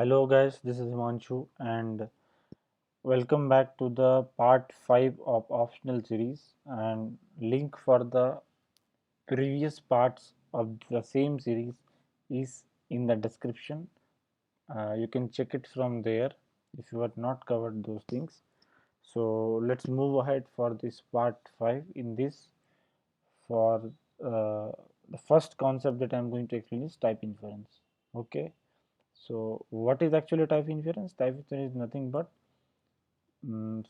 Hello guys, this is Himanshu and welcome back to the part 5 of optional series, and link for the previous parts of the same series is in the description. You can check it from there if you have not covered those things. So let's move ahead for this part 5. In this, for the first concept that I'm going to explain is type inference. Okay, so what is actually type inference? Type inference is nothing but,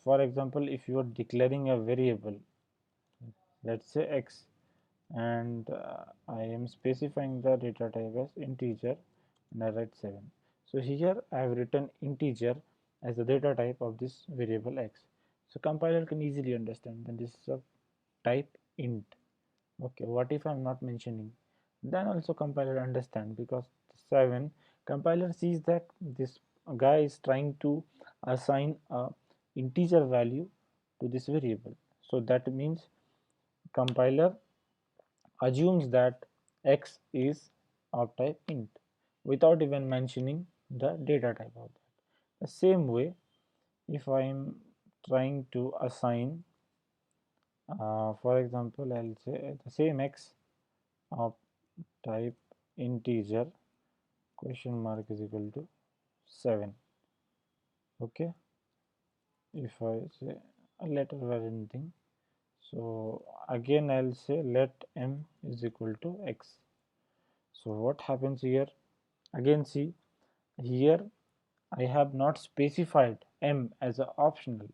for example, if you are declaring a variable, let's say x, and I am specifying the data type as integer and I write 7. So here I have written integer as the data type of this variable x. So compiler can easily understand that this is a type int. Okay, what if I'm not mentioning? Then also compiler understand, because 7, compiler sees that this guy is trying to assign a integer value to this variable. So that means compiler assumes that x is of type int without even mentioning the data type of that. The same way, if I am trying to assign, for example, I'll say the same x of type integer question mark is equal to 7. Okay, if I say a letter or anything, so again I'll say let m is equal to x. So what happens here? Again, see, here I have not specified m as a optional,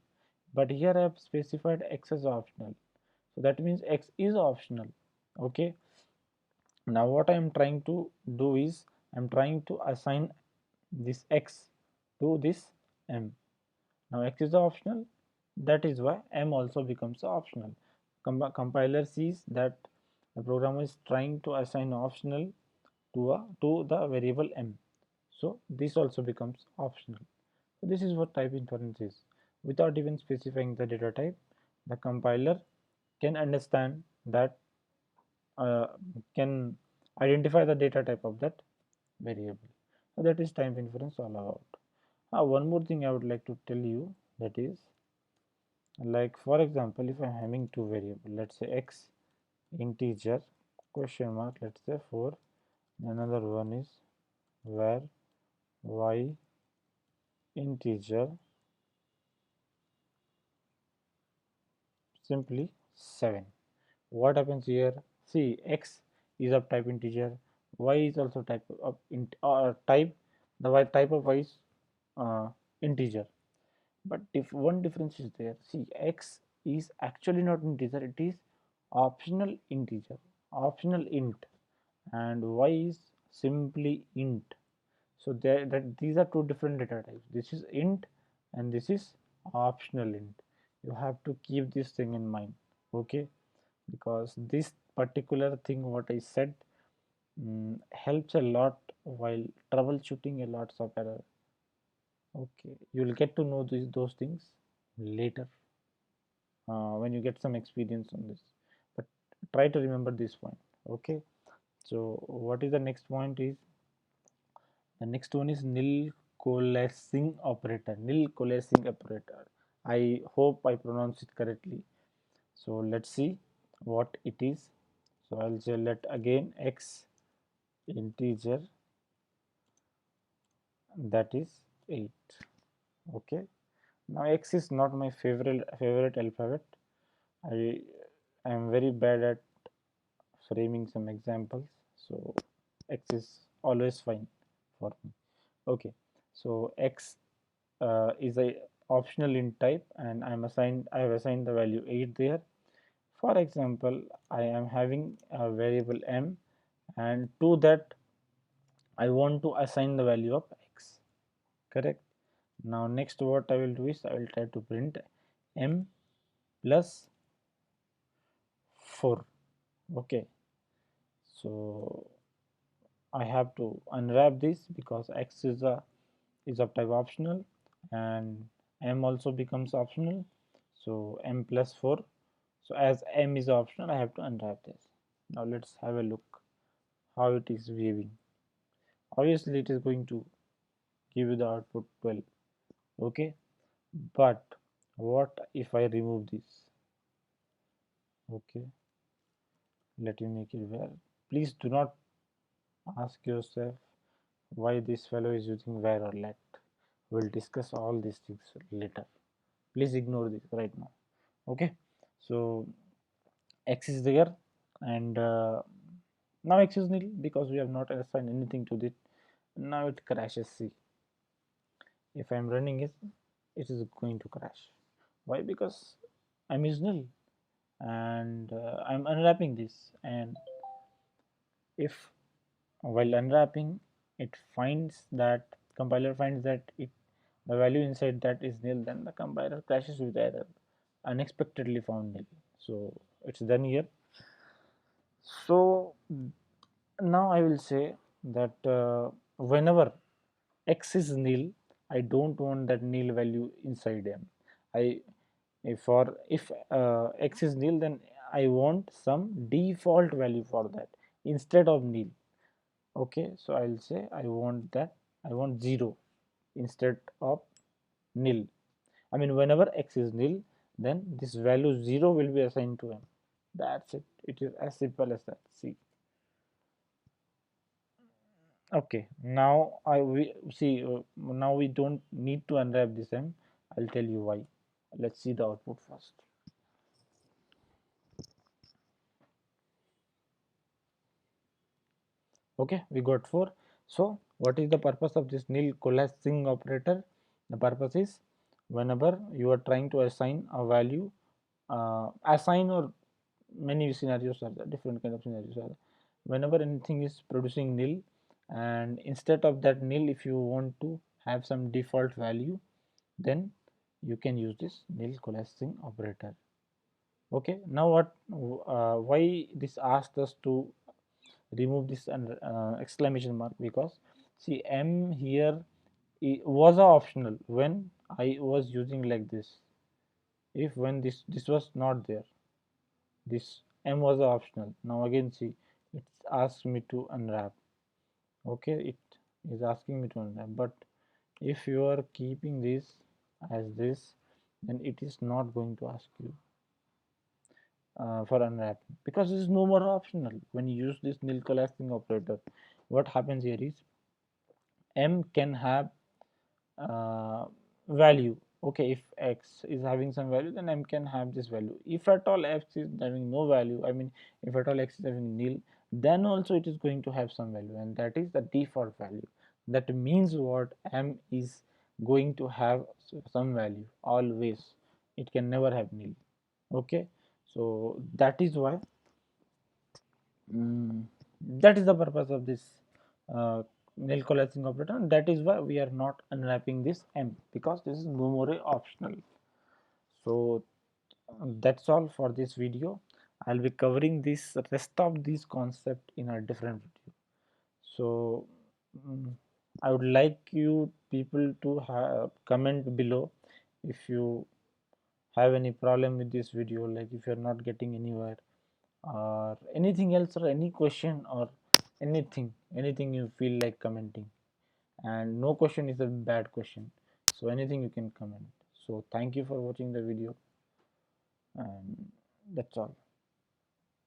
but here I have specified x as optional. So that means x is optional. Okay, now what I am trying to do is I am trying to assign this x to this m. Now x is optional, that is why m also becomes optional. Compiler sees that the program is trying to assign optional to the variable m, so this also becomes optional. So this is what type inference is. Without even specifying the data type, the compiler can understand that, uh, can identify the data type of that variable. So that is type inference all about. One more thing I would like to tell you, that is, like for example, if I'm having two variable, let's say x integer question mark, let's say 4, another one is where y integer simply 7. What happens here? See, x is of type integer, y is also type of type, the y type of y is uh, integer. But if one difference is there, see, x is actually not integer, it is optional integer, optional int, and y is simply int. So there, that these are two different data types. This is int and this is optional int. You have to keep this thing in mind. Okay, because this particular thing what I said, helps a lot while troubleshooting a lots of error. Okay, you will get to know those things later, when you get some experience on this, but try to remember this point. Okay, so what is the next point is, the next one is nil coalescing operator. Nil coalescing operator, I hope I pronounce it correctly. So let's see what it is. So I'll say let again x integer, that is 8. Okay, now x is not my favorite alphabet. I am very bad at framing some examples, so x is always fine for me. Okay, so x is a optional int type, and I have assigned the value 8 there. For example, I am having a variable m, and to that I want to assign the value of x. Correct. Now next what I will do is I will try to print m plus 4. Okay, so I have to unwrap this because x is of type optional, and m also becomes optional. So m plus 4. So as m is optional, I have to unwrap this. Now let's have a look how it is behaving. Obviously, it is going to give you the output 12. Okay, but what if I remove this? Okay, let me make it where. Please do not ask yourself why this fellow is using where or let. We'll discuss all these things later. Please ignore this right now. Okay, so x is there, and now x is nil because we have not assigned anything to it. Now it crashes. See, if I'm running it, it is going to crash. Why? Because I'm is nil, and I'm unwrapping this, and if while unwrapping it finds that compiler finds that it the value inside that is nil, then the compiler crashes with error, unexpectedly found nil. So it's done here. So now I will say that whenever x is nil, I don't want that nil value inside m. I if x is nil, then I want some default value for that instead of nil. Okay, so I'll say I want that I want 0 instead of nil. I mean, whenever x is nil, then this value 0 will be assigned to m. That's it. It is as simple as that. See. Okay, now I we see now we don't need to unwrap this m. I'll tell you why. Let's see the output first. Okay, we got 4. So what is the purpose of this nil collapsing operator? The purpose is whenever you are trying to assign a value, assign or many scenarios are there, different kind of scenarios are there. Whenever anything is producing nil, and instead of that nil, if you want to have some default value, then you can use this nil collapsing operator. Okay, now what why this asked us to remove this and exclamation mark? Because see, m here was a optional when I was using like this. If when this was not there, this m was optional. Now again see, it's asked me to unwrap. Okay, it is asking me to unwrap, but if you are keeping this as this, then it is not going to ask you for unwrapping, because this is no more optional. When you use this nil collapsing operator, what happens here is m can have uh, value. Okay, if x is having some value, then m can have this value. If at all x is having no value, I mean if at all x is having nil, then also it is going to have some value, and that is the default value. That means what, m is going to have some value always. It can never have nil. Okay, so that is why that is the purpose of this nil collapsing operator, and that is why we are not unwrapping this m, because this is no more optional. So that's all for this video. I'll be covering this rest of this concept in a different video. So I would like you people to comment below if you have any problem with this video, like if you're not getting anywhere or anything else, or any question or anything you feel like commenting. And no question is a bad question, so anything you can comment. So thank you for watching the video, and that's all.